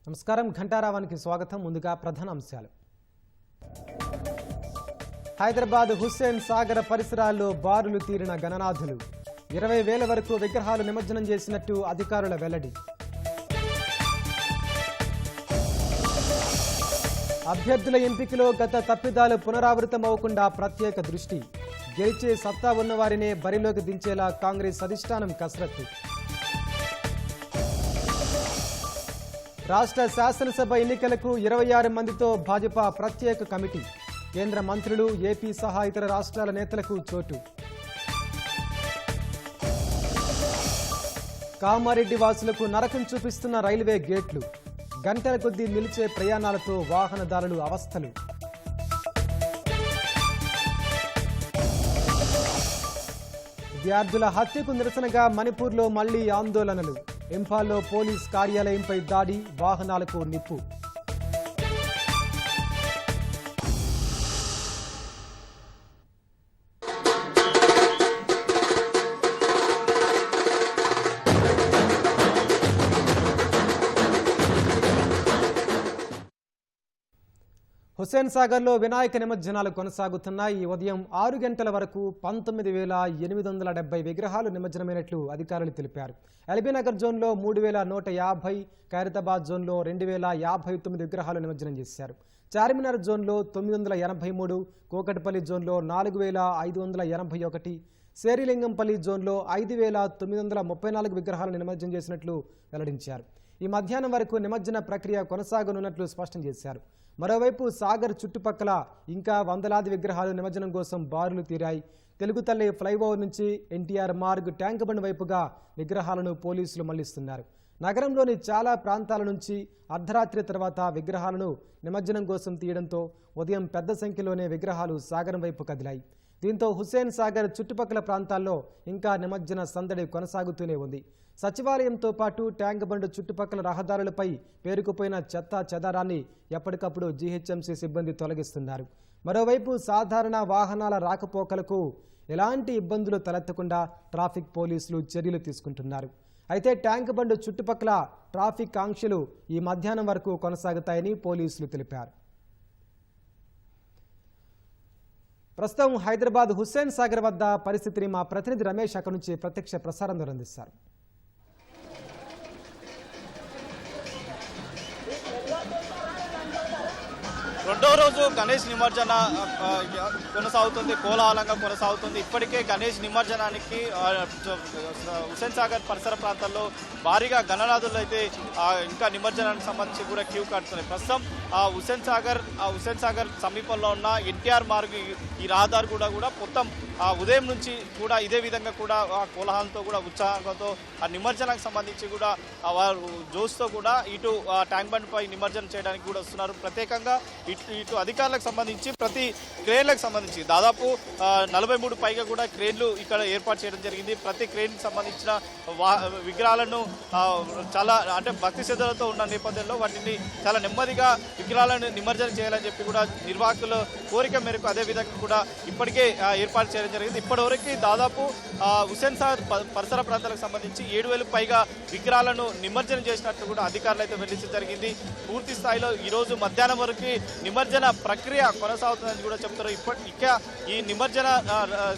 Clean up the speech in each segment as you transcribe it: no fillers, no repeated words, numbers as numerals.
నమస్కారం ఘంటారావానికి స్వాగతం. ముందుగా ప్రధాన అంశాలు. హైదరాబాద్ హుస్సేన్ సాగర్ పరిసరాల్లో బారులు తీరిన గణనాథులు. 20,000 వరకు విగ్రహాలు నిమజ్జనం చేసినట్టు అధికారుల వెల్లడి. అభ్యర్థుల ఎంపికలో గత తప్పిదాలు పునరావృతమవకుండా ప్రత్యేక దృష్టి. గెలిచే సత్తా ఉన్నవారినే బరిలోకి దించేలా కాంగ్రెస్ అధిష్టానం కసరత్తు. రాష్ట్ర శాసనసభ ఎన్నికలకు 26 మందితో భాజపా ప్రత్యేక కమిటీ. కేంద్ర మంత్రులు, ఏపీ సహా ఇతర రాష్ట్రాల నేతలకు చోటు. కామారెడ్డి వాసులకు నరకం చూపిస్తున్న రైల్వే గేట్లు. గంటల కొద్దీ నిలిచే ప్రయాణాలతో వాహనదారులు అవస్థలు. విద్యార్థుల హత్యకు నిరసనగా మణిపూర్లో మళ్లీ ఆందోళనలు. ఇంఫాల్లో పోలీస్ కార్యాలయంపై దాడి, వాహనాలకు నిప్పు. హుస్సేన్ సాగర్లో వినాయక నిమజ్జనాలు కొనసాగుతున్నాయి. ఈ ఉదయం 6 గంటల వరకు 19,870 విగ్రహాలు నిమజ్జనమైనట్లు అధికారులు తెలిపారు. ఎల్బీనగర్ జోన్లో 3,150, ఖైరతాబాద్ జోన్లో 2,059 విగ్రహాలు నిమజ్జనం చేశారు. చార్మినార్ జోన్లో 983, కోకట్పల్లి జోన్లో 4,581, శేరిలింగంపల్లి జోన్లో 5,934 విగ్రహాలను నిమజ్జనం చేసినట్లు వెల్లడించారు. ఈ మధ్యాహ్నం వరకు నిమజ్జన ప్రక్రియ కొనసాగనున్నట్లు స్పష్టం చేశారు. మరోవైపు సాగర్ చుట్టుపక్కల ఇంకా వందలాది విగ్రహాలు నిమజ్జనం కోసం బారులు తీరాయి. తెలుగుతల్లి ఫ్లైఓవర్ నుంచి ఎన్టీఆర్ మార్గ్, ట్యాంక్ బండ్ వైపుగా విగ్రహాలను పోలీసులు మళ్లిస్తున్నారు. నగరంలోని చాలా ప్రాంతాల నుంచి అర్ధరాత్రి తర్వాత విగ్రహాలను నిమజ్జనం కోసం తీయడంతో ఉదయం పెద్ద సంఖ్యలోనే విగ్రహాలు సాగరం వైపు కదిలాయి. దీంతో హుస్సేన్ సాగర్ చుట్టుపక్కల ప్రాంతాల్లో ఇంకా నిమజ్జన సందడి కొనసాగుతూనే ఉంది. సచివాలయంతో పాటు ట్యాంక్ బండ్ చుట్టుపక్కల రహదారులపై పేరుకుపోయిన చెత్త చెదారాన్ని ఎప్పటికప్పుడు జీహెచ్ఎంసీ సిబ్బంది తొలగిస్తున్నారు. మరోవైపు సాధారణ వాహనాల రాకపోకలకు ఎలాంటి ఇబ్బందులు తలెత్తకుండా ట్రాఫిక్ పోలీసులు చర్యలు తీసుకుంటున్నారు. అయితే ట్యాంక్ బండ్ చుట్టుపక్కల ట్రాఫిక్ ఆంక్షలు ఈ మధ్యాహ్నం వరకు కొనసాగుతాయని పోలీసులు తెలిపారు. ప్రస్తుతం హైదరాబాద్ హుస్సేన్ సాగర్ వద్ద పరిస్థితిని మా ప్రతినిధి రమేష్ అక్కడి నుంచి ప్రత్యక్ష ప్రసారం ద్వారా అందిస్తారు. రెండో రోజు గణేష్ నిమజ్జన కొనసాగుతుంది, కోలాహలంగా కొనసాగుతుంది. ఇప్పటికే గణేష్ నిమజ్జనానికి హుస్సేన్ సాగర్ పరిసర ప్రాంతాల్లో భారీగా గణనాథులు అయితే ఇంకా నిమజ్జనానికి సంబంధించి కూడా క్యూ కడుతున్నాయి. ప్రస్తుతం హుస్సేన్ సాగర్ సమీపంలో ఉన్న ఎన్టీఆర్ మార్గ్ ఈ రహదారి కూడా మొత్తం ఉదయం నుంచి కూడా ఇదే విధంగా కూడా కోలాహలంతో కూడా ఉత్సాహంతో ఆ నిమజ్జనానికి సంబంధించి కూడా వారు జోస్తో కూడా ఇటు ట్యాంక్ బండ్ పై నిమజ్జనం చేయడానికి కూడా వస్తున్నారు. ప్రత్యేకంగా ఇటు అధికారులకు సంబంధించి ప్రతి క్రేన్లకు సంబంధించి దాదాపు 43 పైగా కూడా క్రేన్లు ఇక్కడ ఏర్పాటు చేయడం జరిగింది. ప్రతి క్రేన్కి సంబంధించిన విగ్రహాలను చాలా అంటే భక్తి శ్రద్ధలతో ఉన్న నేపథ్యంలో వాటిని చాలా నెమ్మదిగా విగ్రహాలను నిమజ్జనం చేయాలని చెప్పి కూడా నిర్వాహకుల కోరిక మేరకు అదేవిధంగా కూడా ఇప్పటికే ఏర్పాటు చేయడం జరిగింది. ఇప్పటివరకు దాదాపు హుస్సేన్ సాగర్ పరిసర ప్రాంతాలకు సంబంధించి 7,000 పైగా విగ్రహాలను నిమజ్జనం చేసినట్టు కూడా అధికారులు అయితే వెల్లడించడం జరిగింది. పూర్తి స్థాయిలో ఈరోజు మధ్యాహ్నం వరకు నిమజ్జన ప్రక్రియ కొనసాగుతుందని కూడా చెప్తారు. ఇక ఈ నిమజ్జన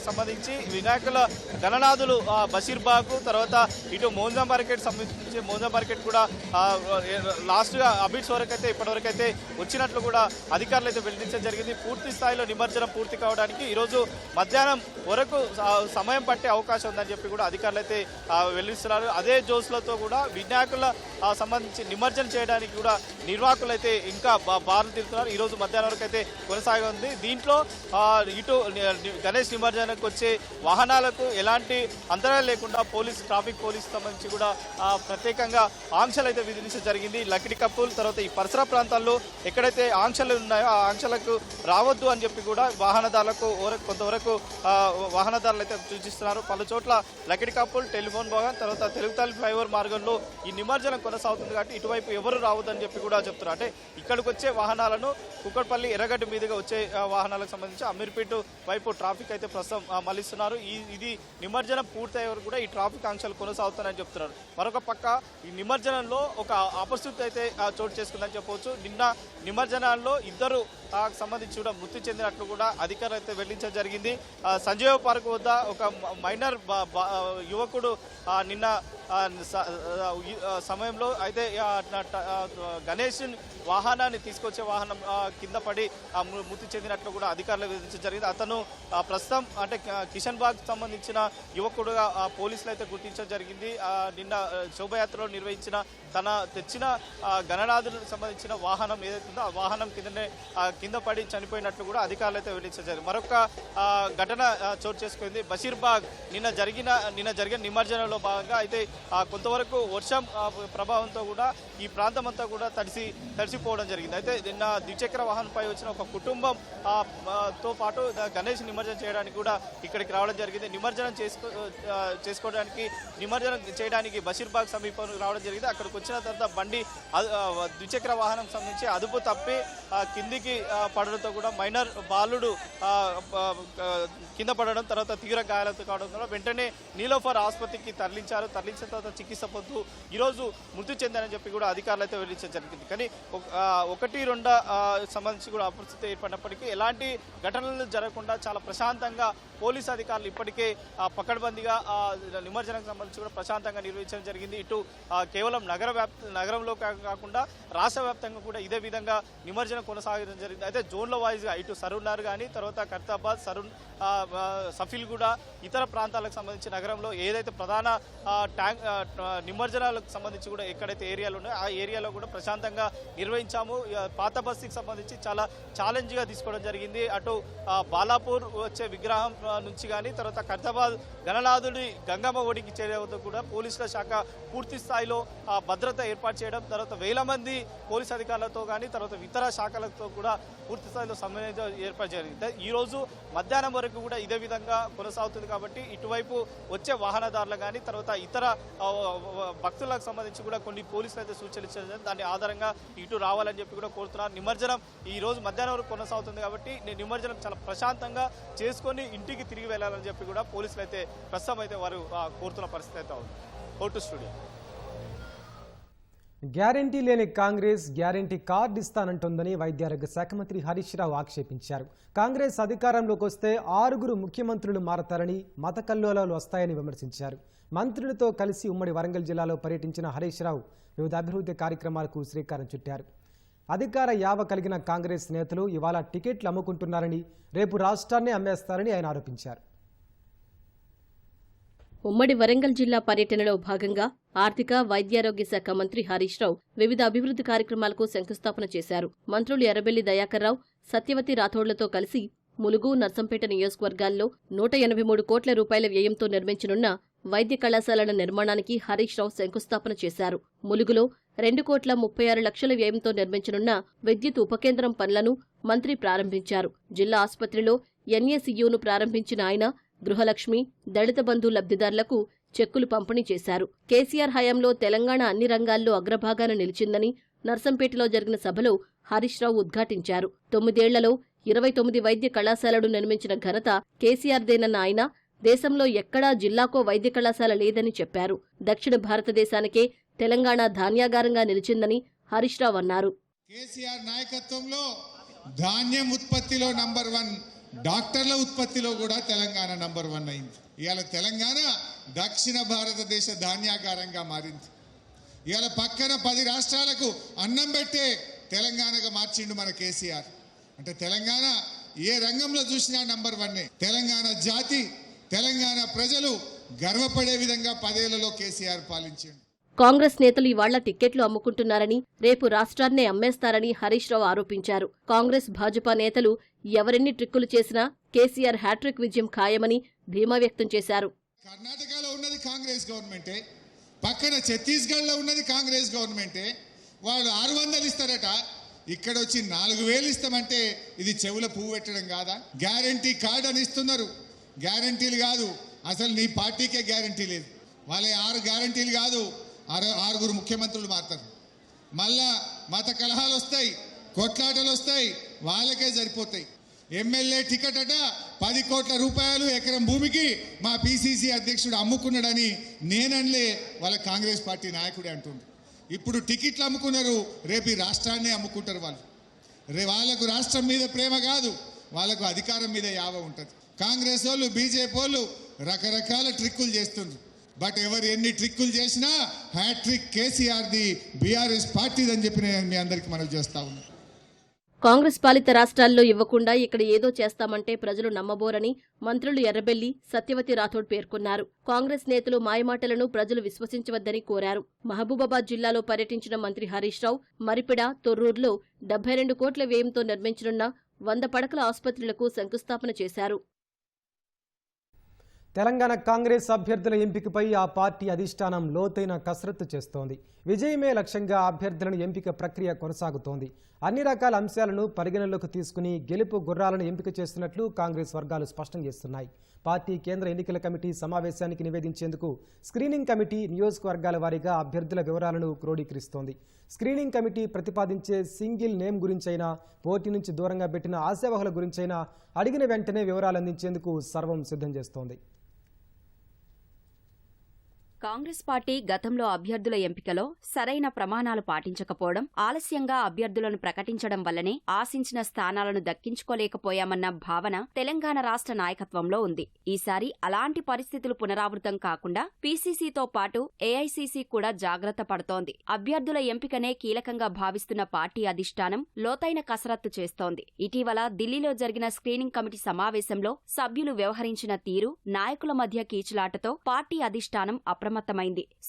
సంబంధించి వినాయకుల గణనాథులు బషీర్బాగ్, తర్వాత ఇటు మోంజా మార్కెట్ సంబంధించి మోంజా మార్కెట్ కూడా లాస్ట్గా అబిట్స్ వరకు అయితే ఇప్పటివరకు అయితే వచ్చినట్లు కూడా అధికారులు అయితే వెల్లడించడం జరిగింది. పూర్తి స్థాయిలో నిమజ్జనం పూర్తి కావడానికి ఈరోజు మధ్యాహ్నం వరకు సమయం పట్టే అవకాశం ఉందని చెప్పి కూడా అధికారులు అయితే వెల్లడిస్తున్నారు. అదే జోస్లతో కూడా వినాయకుల సంబంధించి నిమజ్జనం చేయడానికి కూడా నిర్వాహకులు అయితే ఇంకా బారులు తీరుతున్నారు. ఈరోజు మధ్యాహ్నం వరకు అయితే కొనసాగుతుంది. దీంట్లో ఇటు గణేష్ నిమజ్జనానికి వచ్చే వాహనాలకు ఎలాంటి అంతరాలు లేకుండా ట్రాఫిక్ పోలీసు సంబంధించి కూడా ప్రత్యేకంగా ఆంక్షలు అయితే విధించడం జరిగింది. లకిడి కప్పులు, తర్వాత ఈ పరిసర ప్రాంతాల్లో ఎక్కడైతే ఆంక్షలు ఉన్నాయో ఆ ఆంక్షలకు రావద్దు అని చెప్పి కూడా వాహనదారులకు కొంతవరకు వాహనదారులు అయితే సూచిస్తున్నారు. పలు చోట్ల లకిడి కప్పులు, టెలిఫోన్ భవన్, తర్వాత తెలుగుతల్లి ఫ్లైఓవర్ మార్గంలో ఈ నిమజ్జనం కొనసాగుతుంది కాబట్టి ఇటువైపు ఎవరు రావద్దని చెప్పి కూడా చెప్తున్నారు. అంటే ఇక్కడికి వచ్చే వాహనాలను కుక్కట్పల్లి ఎర్రగడ్డ మీదుగా వచ్చే వాహనాలకు సంబంధించి అమీర్పేట వైపు ట్రాఫిక్ అయితే ప్రస్తుతం మళ్ళిస్తున్నారు. ఇది నిమజ్జనం పూర్తయ్యే వరకు కూడా ఈ ట్రాఫిక్ ఆంక్షలు కొనసాగుతాయని చెప్తున్నారు. మరొక పక్క ఈ నిమజ్జనంలో ఒక అపశృతి అయితే చోటు చేసుకుందని చెప్పవచ్చు. నిన్న నిమజ్జనాల్లో ఇద్దరు సంబంధించి కూడా మృతి చెందినట్లు కూడా అధికారులు అయితే వెల్లడించడం జరిగింది. సంజీవ పార్క్ వద్ద ఒక మైనర్ యువకుడు నిన్న సమయంలో అయితే గణేష్ వాహనాన్ని తీసుకొచ్చే వాహనం కింద పడి మృతి చెందినట్లు కూడా అధికారులు విధించడం జరిగింది. అతను ప్రస్తుతం అంటే కిషన్ బాగ్ సంబంధించిన యువకుడుగా పోలీసులు అయితే గుర్తించడం జరిగింది. నిన్న శోభయాత్రలో నిర్వహించిన తన తెచ్చిన గణనాథులకు సంబంధించిన వాహనం ఏదైతే ఉందో ఆ వాహనం కింద పడి చనిపోయినట్లు కూడా అధికారులు అయితే వెల్లడించడం జరిగింది. మరొక ఘటన చోటు చేసుకుంది బషీర్బాగ్ నిన్న జరిగిన నిమజ్జనంలో భాగంగా అయితే కొంతవరకు వర్షం ప్రభావంతో కూడా ఈ ప్రాంతం అంతా కూడా తడిసిపోవడం జరిగింది. అయితే నిన్న ద్విచక్ర వాహనంపై వచ్చిన ఒక కుటుంబం తో పాటు గణేష్ నిమజ్జనం చేయడానికి కూడా ఇక్కడికి రావడం జరిగింది. నిమజ్జనం చేయడానికి బషీర్బాగ్ సమీపంలో రావడం జరిగింది. అక్కడికి వచ్చిన తర్వాత బండి ద్విచక్ర వాహనం సంబంధించి అదుపు తప్పి కిందికి పడడంతో కూడా మైనర్ బాలుడు కింద పడడం, తర్వాత తీవ్ర గాయాలతో కావడం ద్వారా వెంటనే నీలోఫర్ ఆసుపత్రికి తరలించారు. తరలించిన తర్వాత చికిత్స పొందుతూ ఈరోజు మృతి చెందారని చెప్పి కూడా అధికారులు అయితే వెల్లడించడం జరిగింది. కానీ 1-2 సంబంధించి కూడా అపరిస్థితి ఏర్పడినప్పటికీ ఎలాంటి ఘటనలు జరగకుండా చాలా ప్రశాంతంగా పోలీసు అధికారులు ఇప్పటికే పకడ్బందీగా నిమజ్జనానికి సంబంధించి కూడా ప్రశాంతంగా నిర్వహించడం జరిగింది. ఇటు కేవలం నగరంలో కాకుండా రాష్ట్ర వ్యాప్తంగా కూడా ఇదే విధంగా నిమజ్జనం కొనసాగడం జరిగింది. అయితే జోన్ల వైజ్గా ఇటు సరూర్నగర్ కానీ, తర్వాత ఖైరతాబాద్, సఫీల్గూడ, ఇతర ప్రాంతాలకు సంబంధించి నగరంలో ఏదైతే ప్రధాన నిమజ్జనాలకు సంబంధించి కూడా ఎక్కడైతే ఏరియాలు ఉన్నాయో ఆ ఏరియాలో కూడా ప్రశాంతంగా నిర్వహించాము. పాత బస్తీకి సంబంధించి చాలా ఛాలెంజ్గా తీసుకోవడం జరిగింది. అటు బాలాపూర్ వచ్చే విగ్రహం నుంచి కానీ, తర్వాత ఖైరతాబాద్ గణనాథుడి గంగమ్మ ఒడికి చేరే వద్ద కూడా పోలీసుల శాఖ పూర్తి స్థాయిలో భద్రత ఏర్పాటు చేయడం, తర్వాత 1000 మంది పోలీసు అధికారులతో కానీ, తర్వాత ఇతర శాఖలతో కూడా పూర్తి స్థాయిలో సమన్వయం ఏర్పాటు జరిగింది. ఈరోజు మధ్యాహ్నం వరకు కూడా ఇదే విధంగా కొనసాగుతుంది. కాబట్టి ఇటువైపు వచ్చే వాహనదారులు కానీ, తర్వాత ఇతర భక్తులకు సంబంధించి కూడా కొన్ని పోలీసులు అయితే సూచనలు ఇచ్చారు. దాని ఆధారంగా ఇటు రావాలని చెప్పి కూడా కోరుతున్నారు. నిమజ్జనం ఈ రోజు మధ్యాహ్నం వరకు కొనసాగుతుంది కాబట్టి నిమజ్జనం చాలా ప్రశాంతంగా చేసుకొని ఇంటికి తిరిగి వెళ్ళాలని చెప్పి కూడా పోలీసులు అయితే ప్రస్తుతం అయితే వారు కోరుతున్న పరిస్థితి అయితే ఉంది. Vote studio. గ్యారంటీ లేని కాంగ్రెస్ గ్యారంటీ కార్డు ఇస్తానంటోందని వైద్యారోగ్య శాఖ మంత్రి హరీష్ రావు ఆక్షేపించారు. కాంగ్రెస్ అధికారంలోకి వస్తే 6 ముఖ్యమంత్రులు మారతారని, మత కల్లోలాలు వస్తాయని విమర్శించారు. మంత్రులతో కలిసి ఉమ్మడి వరంగల్ జిల్లాలో పర్యటించిన హరీష్ రావు వివిధ అభివృద్ధి కార్యక్రమాలకు శ్రీకారం చుట్టారు. అధికార యావ కలిగిన కాంగ్రెస్ నేతలు ఇవాళ టికెట్లు అమ్ముకుంటున్నారని, రేపు రాష్ట్రాన్ని అమ్మేస్తారని ఆయన ఆరోపించారు. ఉమ్మడి వరంగల్ జిల్లా పర్యటనలో భాగంగా ఆర్థిక వైద్యారోగ్య శాఖ మంత్రి హరీష్ రావు వివిధ అభివృద్ధి కార్యక్రమాలకు శంకుస్థాపన చేశారు. మంత్రులు ఎర్రబెల్లి దయాకర్ రావు, సత్యవతి రాథోడ్లతో కలిసి ములుగు, నర్సంపేట నియోజకవర్గాల్లో 183 కోట్ల రూపాయల వ్యయంతో నిర్మించనున్న వైద్య కళాశాలల నిర్మాణానికి హరీష్ రావు శంకుస్థాపన చేశారు. ములుగులో 2,36 లక్షల వ్యయంతో నిర్మించనున్న విద్యుత్ ఉపకేంద్రం పనులను మంత్రి ప్రారంభించారు. జిల్లా ఆసుపత్రిలో ఎన్ఏసీయూను ప్రారంభించిన ఆయన గృహలక్ష్మి, దళిత బంధు లబ్ధిదారులకు చెక్కులు పంపిణీ చేశారు. కేసీఆర్ హయాంలో తెలంగాణ అన్ని రంగాల్లో అగ్రభాగాన నిలిచిందని నర్సంపేటలో జరిగిన సభలో హరీష్ రావు ఉద్ఘాటించారు. 9 ఏళ్లలో 29 వైద్య కళాశాలలు నిర్మించిన ఘనత కేసీఆర్దేనన్న ఆయన దేశంలో ఎక్కడా జిల్లాకో వైద్య కళాశాల లేదని చెప్పారు. దక్షిణ భారతదేశానికే తెలంగాణ ధాన్యాగారంగా నిలిచిందని హరీష్ రావు అన్నారు. కేసీఆర్ నాయకత్వంలో ధాన్యం ఉత్పత్తిలో నంబర్ 1, డాక్టర్ల ఉత్పత్తిలో కూడా తెలంగాణ నంబర్ 1 అయింది. ఇవాళ తెలంగాణ దక్షిణ భారతదేశ ధాన్యాగారంగా మారింది. ఇవాళ పక్కన 10 రాష్ట్రాలకు అన్నం పెట్టే తెలంగాణగా మార్చిండు మన కేసీఆర్. అంటే తెలంగాణ ఏ రంగంలో చూసినా నంబర్ 1. తెలంగాణ జాతి, తెలంగాణ ప్రజలు గర్వపడే విధంగా 10 ఏళ్లలో కేసీఆర్ పాలించిండు. కాంగ్రెస్ నేతలు ఇవాళ్ల టిక్కెట్లు అమ్ముకుంటున్నారని, రేపు రాష్ట్రాన్నే అమ్మేస్తారని హరీష్ రావు ఆరోపించారు. కాంగ్రెస్, భాజపా నేతలు ఎవరెన్ని ట్రిక్కులు చేసినా కేసీఆర్ హ్యాట్రిక్ విజయం ఖాయమని ధీమా వ్యక్తం చేశారు. కర్ణాటకలో ఉన్నది కాంగ్రెస్ గవర్నమెంటే, పక్కన ఛత్తీస్గఢ్లో ఉన్నది కాంగ్రెస్ గవర్నమెంటే. వాళ్ళు 600 ఇస్తారట, ఇక్కడ వచ్చి 4,000 ఇస్తామంటే ఇది చెవుల పువ్వు పెట్టడం కాదా? గ్యారంటీ కార్డు అని ఇస్తున్నారు. గ్యారంటీలు కాదు, అసలు నీ పార్టీకే గ్యారంటీ లేదు. వాళ్ళ 6 గ్యారంటీలు కాదు, 6 ముఖ్యమంత్రులు మారుతారు. మళ్ళా మత కలహాలు వస్తాయి, కొట్లాటలు వస్తాయి, వాళ్ళకే సరిపోతాయి. ఎమ్మెల్యే టికెట్ అట 10 కోట్ల రూపాయలు ఎకరం భూమికి మా పిసిసి అధ్యక్షుడు అమ్ముకున్నాడని నేనలే, వాళ్ళ కాంగ్రెస్ పార్టీ నాయకుడే అంటుంది. ఇప్పుడు టికెట్లు అమ్ముకున్నారు, రేపు ఈ రాష్ట్రాన్ని అమ్ముకుంటారు వాళ్ళు. వాళ్ళకు రాష్ట్రం మీద ప్రేమ కాదు, వాళ్ళకు అధికారం మీద యావ ఉంటుంది. కాంగ్రెస్ వాళ్ళు, బీజేపీ వాళ్ళు రకరకాల ట్రిక్కులు చేస్తుండ్రు. బట్ ఎవరు ఎన్ని ట్రిక్కులు చేసినా హ్యాట్రిక్ కేసీఆర్ది, బీఆర్ఎస్ పార్టీది అని చెప్పి నేను మీ అందరికీ మనవి చేస్తా ఉన్నాను. కాంగ్రెస్ పాలిత రాష్ట్రాల్లో ఇవ్వకుండా ఇక్కడ ఏదో చేస్తామంటే ప్రజలు నమ్మబోరని మంత్రులు ఎర్రబెల్లి, సత్యవతి రాథోడ్ పేర్కొన్నారు. కాంగ్రెస్ నేతలు మాయమాటలను ప్రజలు విశ్వసించవద్దని కోరారు. మహబూబాబాద్ జిల్లాలో పర్యటించిన మంత్రి హరీష్ రావు మరిపిడ, తొర్రూరులో 72 కోట్ల వ్యయంతో నిర్మించనున్న 100 పడకల ఆసుపత్రులకు శంకుస్థాపన చేశారు. తెలంగాణ కాంగ్రెస్ అభ్యర్థుల ఎంపికపై ఆ పార్టీ అధిష్టానం లోతైన కసరత్తు చేస్తోంది. విజయమే లక్ష్యంగా అభ్యర్థులను ఎంపిక ప్రక్రియ కొనసాగుతోంది. అన్ని రకాల అంశాలను పరిగణనలోకి తీసుకుని గెలుపు గుర్రాలను ఎంపిక చేస్తున్నట్లు కాంగ్రెస్ వర్గాలు స్పష్టం చేస్తున్నాయి. పార్టీ కేంద్ర ఎన్నికల కమిటీ సమావేశానికి నివేదించేందుకు స్క్రీనింగ్ కమిటీ నియోజకవర్గాల వారీగా అభ్యర్థుల వివరాలను క్రోడీకరిస్తోంది. స్క్రీనింగ్ కమిటీ ప్రతిపాదించే సింగిల్ నేమ్ గురించైనా, పోటీ నుంచి దూరంగా పెట్టిన ఆశావహుల గురించైనా అడిగిన వెంటనే వివరాలు అందించేందుకు సర్వం సిద్ధం చేస్తోంది. కాంగ్రెస్ పార్టీ గతంలో అభ్యర్థుల ఎంపికలో సరైన ప్రమాణాలు పాటించకపోవడం, ఆలస్యంగా అభ్యర్థులను ప్రకటించడం వల్లనే ఆశించిన స్థానాలను దక్కించుకోలేకపోయామన్న భావన తెలంగాణ రాష్ట్ర నాయకత్వంలో ఉంది. ఈసారి అలాంటి పరిస్థితులు పునరావృతం కాకుండా పీసీసీతో పాటు ఏఐసీసీ కూడా జాగ్రత్త పడుతోంది. అభ్యర్థుల ఎంపికనే కీలకంగా భావిస్తున్న పార్టీ అధిష్టానం లోతైన కసరత్తు చేస్తోంది. ఇటీవల ఢిల్లీలో జరిగిన స్క్రీనింగ్ కమిటీ సమావేశంలో సభ్యులు వ్యవహరించిన తీరు, నాయకుల మధ్య కీచులాటతో పార్టీ అధిష్టానం అప్రమత్తమైంది.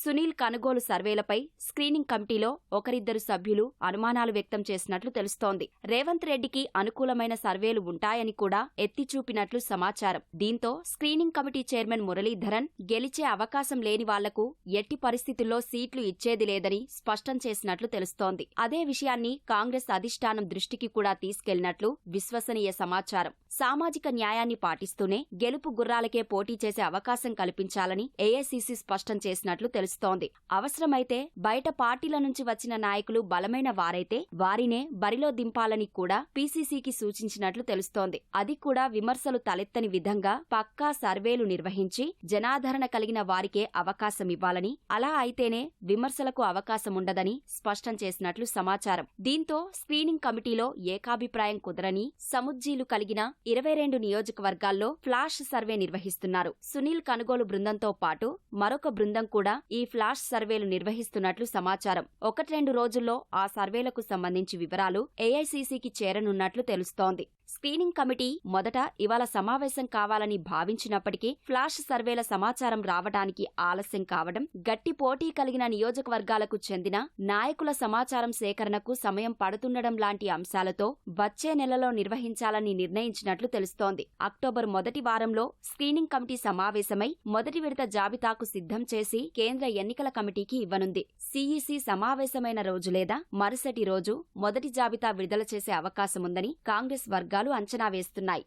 సునీల్ కనుగోలు సర్వేలపై స్క్రీనింగ్ కమిటీలో ఒకరిద్దరు సభ్యులు అనుమానాలు వ్యక్తం చేసినట్లు తెలుస్తోంది. రేవంత్ రెడ్డికి అనుకూలమైన సర్వేలు ఉంటాయని కూడా ఎత్తిచూపినట్లు సమాచారం. దీంతో స్క్రీనింగ్ కమిటీ చైర్మన్ మురళీధరన్ గెలిచే అవకాశం లేని వాళ్లకు ఎట్టి పరిస్థితుల్లో సీట్లు ఇచ్చేది లేదని స్పష్టం చేసినట్లు తెలుస్తోంది. అదే విషయాన్ని కాంగ్రెస్ అధిష్టానం దృష్టికి కూడా తీసుకెళ్లినట్లు విశ్వసనీయ సమాచారం. సామాజిక న్యాయాన్ని పాటిస్తూనే గెలుపు గుర్రాలకే పోటీ చేసే అవకాశం కల్పించాలని ఏఐసీసీ స్పష్టం చేసినట్లు తెలుస్తోంది. అవసరమైతే బయట పార్టీల నుంచి వచ్చిన నాయకులు బలమైన వారైతే వారినే బరిలో దింపాలని కూడా పీసీసీకి సూచించినట్లు తెలుస్తోంది. అది కూడా విమర్శలు తలెత్తని విధంగా పక్కా సర్వేలు నిర్వహించి జనాదరణ కలిగిన వారికే అవకాశం ఇవ్వాలని, అలా అయితేనే విమర్శలకు అవకాశముండదని స్పష్టం చేసినట్లు సమాచారం. దీంతో స్క్రీనింగ్ కమిటీలో ఏకాభిప్రాయం కుదరని సముజ్జీలు కలిగిన 22 నియోజకవర్గాల్లో ఫ్లాష్ సర్వే నిర్వహిస్తున్నారు. సునీల్ కనుగోలు బృందంతో పాటు మరొక బృందం కూడా ఈ ఫ్లాష్ సర్వేలు నిర్వహిస్తున్నట్లు సమాచారం. 1-2 రోజుల్లో ఆ సర్వేలకు సంబంధించి వివరాలు ఏఐసీసీకి చేరనున్నట్లు తెలుస్తోంది. స్క్రీనింగ్ కమిటీ మొదట ఇవాళ సమావేశం కావాలని భావించినప్పటికీ ఫ్లాష్ సర్వేల సమాచారం రావడానికి ఆలస్యం కావడం, గట్టి పోటీ కలిగిన నియోజకవర్గాలకు చెందిన నాయకుల సమాచారం సేకరణకు సమయం పడుతుండడం లాంటి అంశాలతో వచ్చే నెలలో నిర్వహించాలని నిర్ణయించినట్లు తెలుస్తోంది. అక్టోబర్ మొదటి వారంలో స్క్రీనింగ్ కమిటీ సమావేశమై మొదటి విడత జాబితాకు సిద్ధం చేసి కేంద్ర ఎన్నికల కమిటీకి ఇవ్వనుంది. సీఈసీ సమావేశమైన రోజు లేదా మరుసటి రోజు మొదటి జాబితా విడుదల చేసే అవకాశముందని కాంగ్రెస్ వర్గాలు అంచనా వేస్తున్నాయి.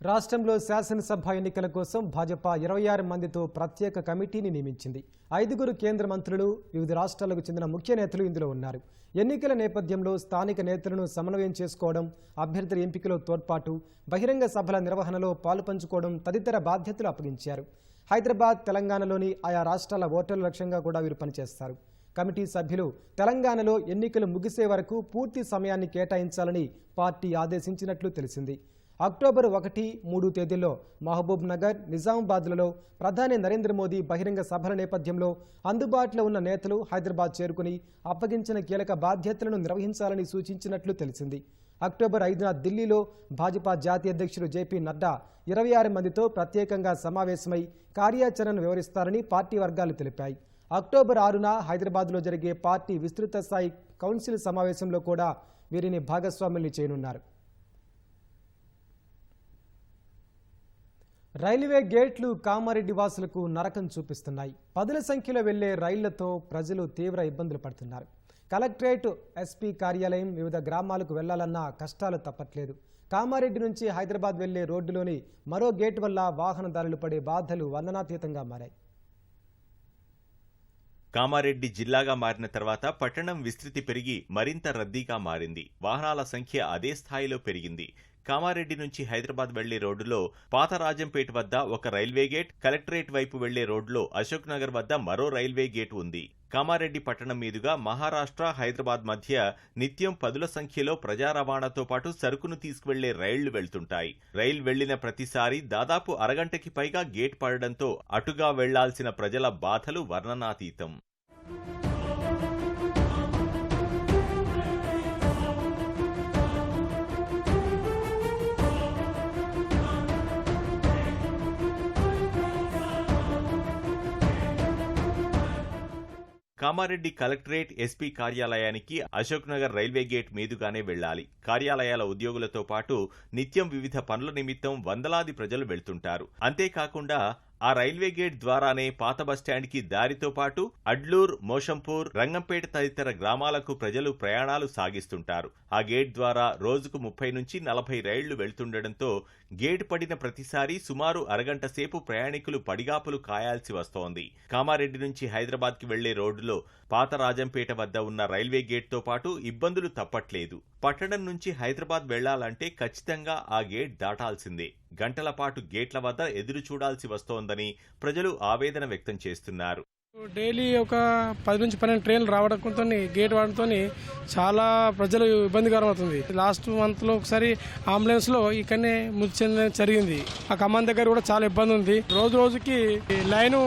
రాష్ట్రంలో శాసనసభ ఎన్నికల కోసం భాజపా 26 మందితో ప్రత్యేక కమిటీని నియమించింది. 5 కేంద్ర మంత్రులు, వివిధ రాష్ట్రాలకు చెందిన ముఖ్య నేతలు ఇందులో ఉన్నారు. ఎన్నికల నేపథ్యంలో స్థానిక నేతలను సమన్వయం చేసుకోవడం, అభ్యర్థుల ఎంపికలో తోడ్పాటు, బహిరంగ సభల నిర్వహణలో పాలుపంచుకోవడం తదితర బాధ్యతలు అప్పగించారు. హైదరాబాద్, తెలంగాణలోని ఆయా రాష్ట్రాల ఓటర్ల లక్ష్యంగా కూడా వీరు పనిచేస్తారు. కమిటీ సభ్యులు తెలంగాణలో ఎన్నికలు ముగిసే వరకు పూర్తి సమయాన్ని కేటాయించాలని పార్టీ ఆదేశించినట్లు తెలిసింది. అక్టోబర్ 1, 3 తేదీల్లో మహబూబ్ నగర్, నిజామాబాద్లలో ప్రధాని నరేంద్ర మోదీ బహిరంగ సభల నేపథ్యంలో అందుబాటులో ఉన్న నేతలు హైదరాబాద్ చేరుకుని అప్పగించిన కీలక బాధ్యతలను నిర్వహించాలని సూచించినట్లు తెలిసింది. అక్టోబర్ 5న ఢిల్లీలో భాజపా జాతీయ అధ్యక్షుడు జేపీ నడ్డా 26 మందితో ప్రత్యేకంగా సమావేశమై కార్యాచరణను వివరిస్తారని పార్టీ వర్గాలు తెలిపాయి. అక్టోబర్ 6న హైదరాబాద్లో జరిగే పార్టీ విస్తృత స్థాయి కౌన్సిల్ సమావేశంలో కూడా వీరిని భాగస్వాముల్ని చేయనున్నారు. రైల్వే గేట్లు కామారెడ్డి వాసులకు నరకం చూపిస్తున్నాయి. పదుల సంఖ్యలో వెళ్లే రైళ్లతో ప్రజలు తీవ్ర ఇబ్బందులు పడుతున్నారు. కలెక్టరేట్, ఎస్పీ కార్యాలయం, వివిధ గ్రామాలకు వెళ్లాలన్నా కష్టాలు తప్పట్లేదు. కామారెడ్డి నుంచి హైదరాబాద్ వెళ్లే రోడ్డులోని మరో గేట్ వల్ల వాహనదారులు పడే బాధలు వర్ణనాతీతంగా మారాయి. కామారెడ్డి జిల్లాగా మారిన తర్వాత పట్టణం విస్తృతి పెరిగి మరింత రద్దీగా మారింది. వాహనాల సంఖ్య అదే స్థాయిలో పెరిగింది. కామారెడ్డి నుంచి హైదరాబాద్ వెళ్లే రోడ్డులో పాత రాజంపేట వద్ద ఒక రైల్వే గేట్, కలెక్టరేట్ వైపు వెళ్లే రోడ్డులో అశోక్ నగర్ వద్ద మరో రైల్వే గేట్ ఉంది. కామారెడ్డి పట్టణం మీదుగా మహారాష్ట్ర, హైదరాబాద్ మధ్య నిత్యం పదుల సంఖ్యలో ప్రజా రవాణాతో పాటు సరుకును తీసుకువెళ్లే రైళ్లు వెళ్తుంటాయి. రైలు వెళ్లిన ప్రతిసారి దాదాపు అరగంటకి పైగా గేట్ పడడంతో అటుగా వెళ్లాల్సిన ప్రజల బాధలు వర్ణనాతీతం. కామారెడ్డి కలెక్టరేట్, ఎస్పీ కార్యాలయానికి అశోక్ నగర్ రైల్వే గేట్ మీదుగానే వెళ్లాలి. కార్యాలయాల ఉద్యోగులతో పాటు నిత్యం వివిధ పనుల నిమిత్తం వందలాది ప్రజలు వెళ్తుంటారు. అంతేకాకుండా ఆ రైల్వే గేట్ ద్వారానే పాత బస్టాండ్కి దారితో పాటు అడ్లూర్, మోషంపూర్, రంగంపేట తదితర గ్రామాలకు ప్రజలు ప్రయాణాలు సాగిస్తుంటారు. ఆ గేట్ ద్వారా రోజుకు 30 నుంచి 40 రైళ్లు వెళ్తుండటంతో గేట్ పడిన ప్రతిసారి సుమారు అరగంట సేపు ప్రయాణికులు పడిగాపులు కాయాల్సి వస్తోంది. కామారెడ్డి నుంచి హైదరాబాద్కి వెళ్లే రోడ్డులో పాత రాజంపేట వద్ద ఉన్న రైల్వే గేట్తో పాటు ఇబ్బందులు తప్పట్లేదు. పట్టణం నుంచి హైదరాబాద్ వెళ్లాలంటే ఖచ్చితంగా ఆ గేట్ దాటాల్సిందే. గంటల పాటు గేట్ల వద్ద ఎదురు చూడాల్సి వస్తోందని ప్రజలు ఆవేదన వ్యక్తం చేస్తున్నారు. డైలీ ఒక 10 నుంచి 12 ట్రైన్లు రావడంతో గేట్ వాడడంతో చాలా ప్రజలు ఇబ్బందికరం అవుతుంది. లాస్ట్ మంత్లో ఒకసారి అంబులెన్స్లో ఇక్కడనే మృతి చెందడం జరిగింది. ఆ ఖమ్మం దగ్గర కూడా చాలా ఇబ్బంది ఉంది. రోజు రోజుకి లైను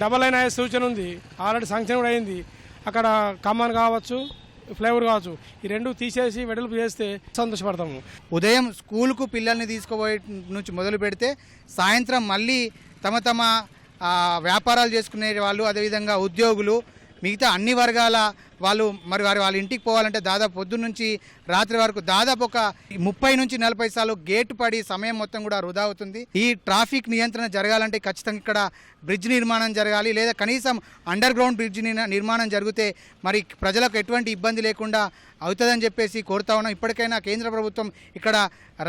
డబల్ లైన్ అయ్యే సూచన ఉంది. ఆల్రెడీ శాంక్షన్ కూడా అయింది. అక్కడ ఖమ్మం కావచ్చు, ఫ్లైఓవర్ కావచ్చు, ఈ రెండు తీసేసి వెడల్పు చేస్తే సంతోషపడతాము. ఉదయం స్కూల్కు పిల్లల్ని తీసుకుపోయే నుంచి మొదలు పెడితే సాయంత్రం మళ్ళీ తమ వ్యాపారాలు చేసుకునే వాళ్ళు, అదేవిధంగా ఉద్యోగులు, మిగతా అన్ని వర్గాల వాళ్ళు మరి వాళ్ళ ఇంటికి పోవాలంటే దాదాపు పొద్దున్న నుంచి రాత్రి వరకు దాదాపు ఒక 30 నుంచి 40 సార్లు గేటు పడి సమయం మొత్తం కూడా వృధా అవుతుంది. ఈ ట్రాఫిక్ నియంత్రణ జరగాలంటే ఖచ్చితంగా ఇక్కడ బ్రిడ్జ్ నిర్మాణం జరగాలి, లేదా కనీసం అండర్ గ్రౌండ్ బ్రిడ్జ్ నిర్మాణం జరిగితే మరి ప్రజలకు ఎటువంటి ఇబ్బంది లేకుండా అవుతుందని చెప్పేసి కోరుతా ఉన్నాం. ఇప్పటికైనా కేంద్ర ప్రభుత్వం ఇక్కడ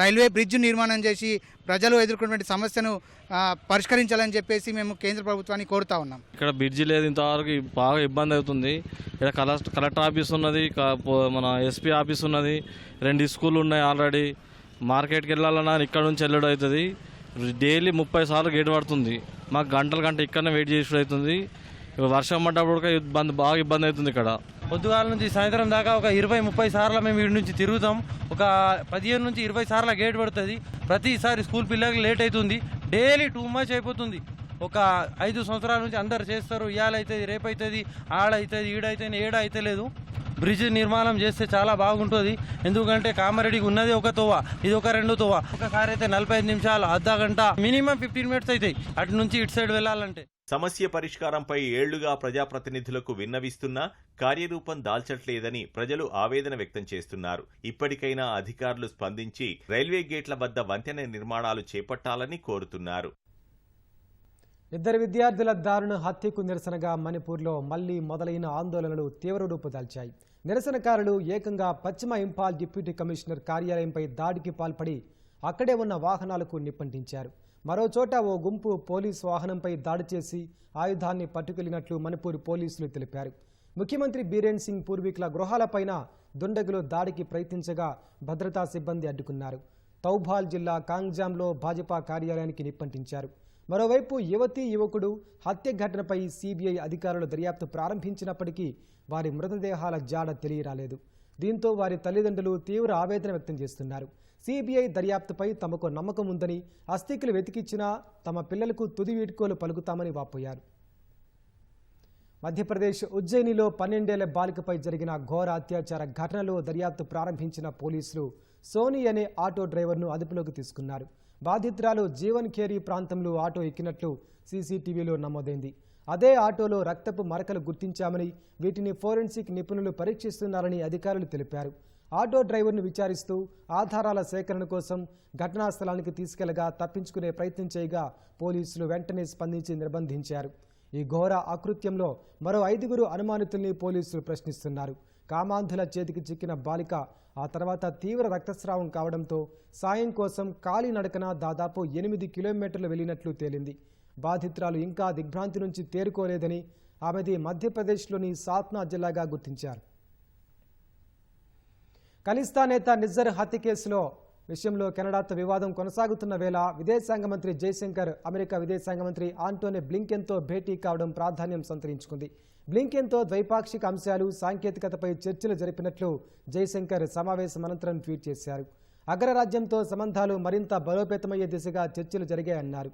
రైల్వే బ్రిడ్జ్ నిర్మాణం చేసి ప్రజలు ఎదుర్కొన్నటువంటి సమస్యను పరిష్కరించాలని చెప్పేసి మేము కేంద్ర ప్రభుత్వాన్ని కోరుతా ఉన్నాం. ఇక్కడ బ్రిడ్జి లేదు, ఇంతవరకు బాగా ఇబ్బంది అవుతుంది. ఇక్కడ కలెక్టర్ ఆఫీస్ ఉన్నది, మన ఎస్పీ ఆఫీస్ ఉన్నది, 2 స్కూళ్ళు ఉన్నాయి. ఆల్రెడీ మార్కెట్కి వెళ్ళాలన్నా ఇక్కడ నుంచి వెళ్ళడం అవుతుంది. డైలీ 30 సార్లు గేట్ పడుతుంది. మాకు గంట ఇక్కడనే వెయిట్ చేసి అవుతుంది. వర్షం పడ్డప్పుడు కూడా బాగా ఇబ్బంది అవుతుంది. ఇక్కడ పొద్దుగాల నుంచి సాయంత్రం దాకా ఒక 20-30 సార్లు మేము వీడి నుంచి తిరుగుతాం. ఒక 15 నుంచి 20 సార్లు గేట్ పడుతుంది. ప్రతిసారి స్కూల్ పిల్లలకి లేట్ అవుతుంది. డైలీ టూ మచ్ అయిపోతుంది. ఒక 5 సంవత్సరాల నుంచి అందరు చేస్తారు. ఇవాళ అవుతుంది, రేపు అవుతుంది, ఆడవుతుంది, ఈడైతుంది, ఏడ అయితే లేదు. బ్రిడ్జ్ నిర్మాణం చేస్తే చాలా బాగుంటుంది. ఎందుకంటే కామారెడ్డికి ఉన్నది ఒక తోవ, ఇది ఒక 2 తోవ. ఒకసారి అయితే 45 నిమిషాలు, అర్ధ గంట, మినిమం 15 మినిట్స్ అవుతాయి అటు నుంచి ఇటు సైడ్ వెళ్ళాలంటే. సమస్య పరిష్కారంపై ఏళ్లుగా ప్రజాప్రతినిధులకు విన్నవిస్తున్నా కార్యరూపం దాల్చట్లేదని ప్రజలు ఆవేదన వ్యక్తం చేస్తున్నారు. ఇప్పటికైనా అధికారులు స్పందించి రైల్వే గేట్ల వద్ద వంతెన నిర్మాణాలు చేపట్టాలని కోరుతున్నారు. 2 విద్యార్థుల దారుణ హత్యకు నిరసనగా మణిపూర్లో మళ్లీ మొదలైన ఆందోళనలు తీవ్ర రూపు దాల్చాయి. నిరసనకారులు ఏకంగా పశ్చిమ ఇంపాల్ డిప్యూటీ కమిషనర్ కార్యాలయంపై దాడికి పాల్పడి అక్కడే ఉన్న వాహనాలకు నిప్పంటించారు. మరోచోట ఓ గుంపు పోలీసు వాహనంపై దాడి చేసి ఆయుధాన్ని పట్టుకెళ్లినట్లు మణిపూర్ పోలీసులు తెలిపారు. ముఖ్యమంత్రి బీరేన్ సింగ్ పూర్వీకుల గృహాలపైన దుండగులు దాడికి ప్రయత్నించగా భద్రతా సిబ్బంది అడ్డుకున్నారు. తౌబాల్ జిల్లా కాంగ్జాంలో భాజపా కార్యాలయానికి నిప్పంటించారు. మరోవైపు యువకుడు హత్య ఘటనపై సిబిఐ అధికారులు దర్యాప్తు ప్రారంభించినప్పటికీ వారి మృతదేహాల జాడ తెలియరాలేదు. దీంతో వారి తల్లిదండ్రులు తీవ్ర ఆవేదన వ్యక్తం చేస్తున్నారు. సిబిఐ దర్యాప్తుపై తమకు నమ్మకం ఉందని, అస్థికులు వెతికిచ్చినా తమ పిల్లలకు తుది వీడ్కోలు పలుకుతామని వాపోయారు. మధ్యప్రదేశ్ ఉజ్జయినిలో 12 ఏళ్ల బాలికపై జరిగిన ఘోర అత్యాచార ఘటనలో దర్యాప్తు ప్రారంభించిన పోలీసులు సోనీ అనే ఆటో డ్రైవర్ను అదుపులోకి తీసుకున్నారు. బాధితురాలు జీవన్ ఖేరీ ప్రాంతంలో ఆటో ఎక్కినట్లు సీసీటీవీలో నమోదైంది. అదే ఆటోలో రక్తపు మరకలు గుర్తించామని, వీటిని ఫోరెన్సిక్ నిపుణులు పరీక్షిస్తున్నారని అధికారులు తెలిపారు. ఆటో డ్రైవర్ను విచారిస్తూ ఆధారాల సేకరణ కోసం ఘటనా స్థలానికి తీసుకెళ్లగా తప్పించుకునే ప్రయత్నం చేయగా పోలీసులు వెంటనే స్పందించి నిర్బంధించారు. ఈ ఘోర అకృత్యంలో మరో 5 అనుమానితుల్ని పోలీసులు ప్రశ్నిస్తున్నారు. కామాంధుల చేతికి చిక్కిన బాలిక ఆ తర్వాత తీవ్ర రక్తస్రావం కావడంతో సాయం కోసం కాలినడకన దాదాపు 8 కిలోమీటర్లు వెళ్లినట్లు తేలింది. బాధితురాలు ఇంకా దిగ్భ్రాంతి నుంచి తేరుకోలేదని, ఆమెది మధ్యప్రదేశ్లోని సాత్నా జిల్లాగా గుర్తించారు. ఖలిస్తాన్ నేత నిజ్జర్ హత్య కేసులో విషయంలో కెనడాతో వివాదం కొనసాగుతున్న వేళ విదేశాంగ మంత్రి జైశంకర్ అమెరికా విదేశాంగ మంత్రి ఆంటోనీ బ్లింకెన్తో భేటీ కావడం ప్రాధాన్యం సంతరించుకుంది. బ్లింకెన్తో ద్వైపాక్షిక అంశాలు, సాంకేతికతపై చర్చలు జరిపినట్లు జైశంకర్ సమావేశం అనంతరం ట్వీట్ చేశారు. అగ్రరాజ్యంతో సంబంధాలు మరింత బలోపేతమయ్యే దిశగా చర్చలు జరిగాయన్నారు.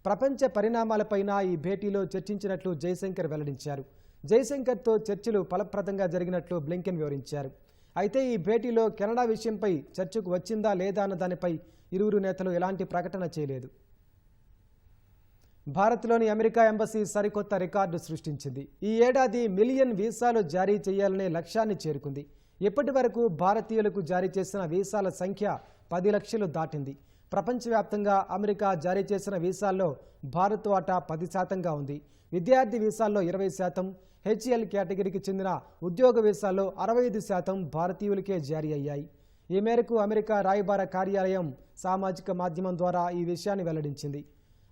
ప్రపంచ పరిణామాలపైన ఈ భేటీలో చర్చించినట్లు జైశంకర్ వెల్లడించారు. జైశంకర్తో చర్చలు ఫలప్రదంగా జరిగినట్లు బ్లింకెన్ వివరించారు. అయితే ఈ భేటీలో కెనడా విషయంపై చర్చకు వచ్చిందా లేదా అన్న దానిపై ఇరువురు నేతలు ఎలాంటి ప్రకటన చేయలేదు. భారత్లోని అమెరికా ఎంబసీ సరికొత్త రికార్డు సృష్టించింది. ఈ ఏడాది మిలియన్ వీసాలు జారీ చేయాలనే లక్ష్యాన్ని చేరుకుంది. ఇప్పటి వరకు భారతీయులకు జారీ చేసిన వీసాల సంఖ్య 10 లక్షలు దాటింది. ప్రపంచవ్యాప్తంగా అమెరికా జారీ చేసిన వీసాల్లో భారత్ వాటా 10% ఉంది. విద్యార్థి వీసాల్లో 20%, హెచ్ఎల్ కేటగిరీకి చెందిన ఉద్యోగ వీసాల్లో 65% భారతీయులకే జారీ అయ్యాయి. ఈ మేరకు అమెరికా రాయబార కార్యాలయం సామాజిక మాధ్యమం ద్వారా ఈ విషయాన్ని వెల్లడించింది.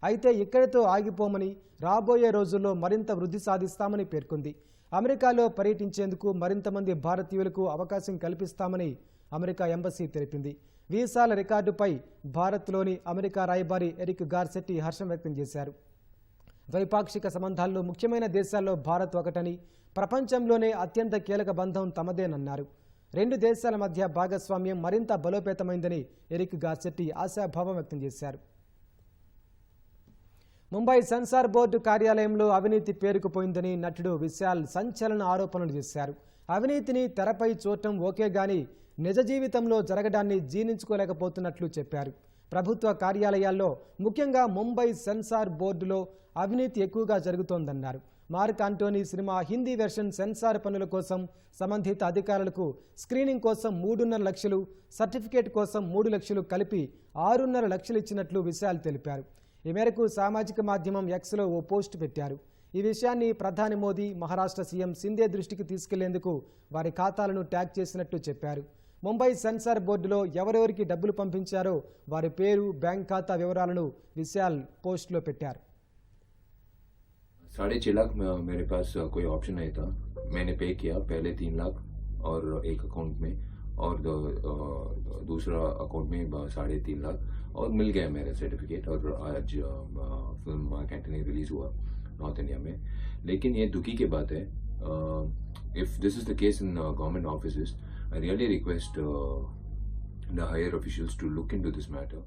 అయితే ఇక్కడితో ఆగిపోమని, రాబోయే రోజుల్లో మరింత వృద్ధి సాధిస్తామని పేర్కొంది. అమెరికాలో పర్యటించేందుకు మరింత మంది భారతీయులకు అవకాశం కల్పిస్తామని అమెరికా ఎంబసీ తెలిపింది. వీసాల రికార్డుపై భారత్లోని అమెరికా రాయబారి ఎరిక్ గార్సెట్టి హర్షం వ్యక్తం చేశారు. ద్వైపాక్షిక సంబంధాల్లో ముఖ్యమైన దేశాల్లో భారత్ ఒకటని, ప్రపంచంలోనే అత్యంత కీలక బంధం తమదేనన్నారు. 2 దేశాల మధ్య భాగస్వామ్యం మరింత బలోపేతమైందని ఎరిక్ గార్సెట్టి ఆశాభావం వ్యక్తం చేశారు. ముంబై సెన్సార్ బోర్డు కార్యాలయంలో అవినీతి పేరుకుపోయిందని నటుడు విశాల్ సంచలన ఆరోపణలు చేశారు. అవినీతిని తెరపై చూడటం ఓకే గాని నిజ జీవితంలో జరగడాన్ని జీర్ణించుకోలేకపోతున్నట్లు చెప్పారు. ప్రభుత్వ కార్యాలయాల్లో, ముఖ్యంగా ముంబై సెన్సార్ బోర్డులో అవినీతి ఎక్కువగా జరుగుతోందన్నారు. Mark Antony cinema Hindi version censor పనుల కోసం సంబంధిత అధికారులకు స్క్రీనింగ్ కోసం 3.5 లక్షలు, సర్టిఫికేట్ కోసం 3 లక్షలు కలిపి 6.5 లక్షలు ఇచ్చినట్లు విశాల్ తెలిపారు. ఈ మేరకు సామాజిక మాధ్యమం ఎక్స్లో ఓ పోస్ట్ పెట్టారు. ఈ విషయాన్ని ప్రధాని మోదీ, మహారాష్ట్ర సీఎం సింధే దృష్టికి తీసుకెళ్లేందుకు వారి ఖాతాలను ట్యాగ్ చేసినట్టు చెప్పారు. ముంబై సెన్సార్ బోర్డులో ఎవరెవరికి డబ్బులు పంపించారో వారి పేరు, బ్యాంక్ ఖాతా వివరాలను విశాల్ పోస్ట్లో పెట్టారు. 6.5 लाख मेरे पास कोई ऑप्शन नहीं था. मैंने पे किया पहले 3 लाख और एक अकाउंट में, और दूसरा अकाउंट में 3.5 लाख, और मिल गया मेरा सर्टिफिकेट. और आज फिल्म कैंटीन रिलीज हुआ नॉर्थ इंडिया में. लेकिन ये दुखी की बात है. If this is the case in government offices, I really request the higher officials to look into this matter.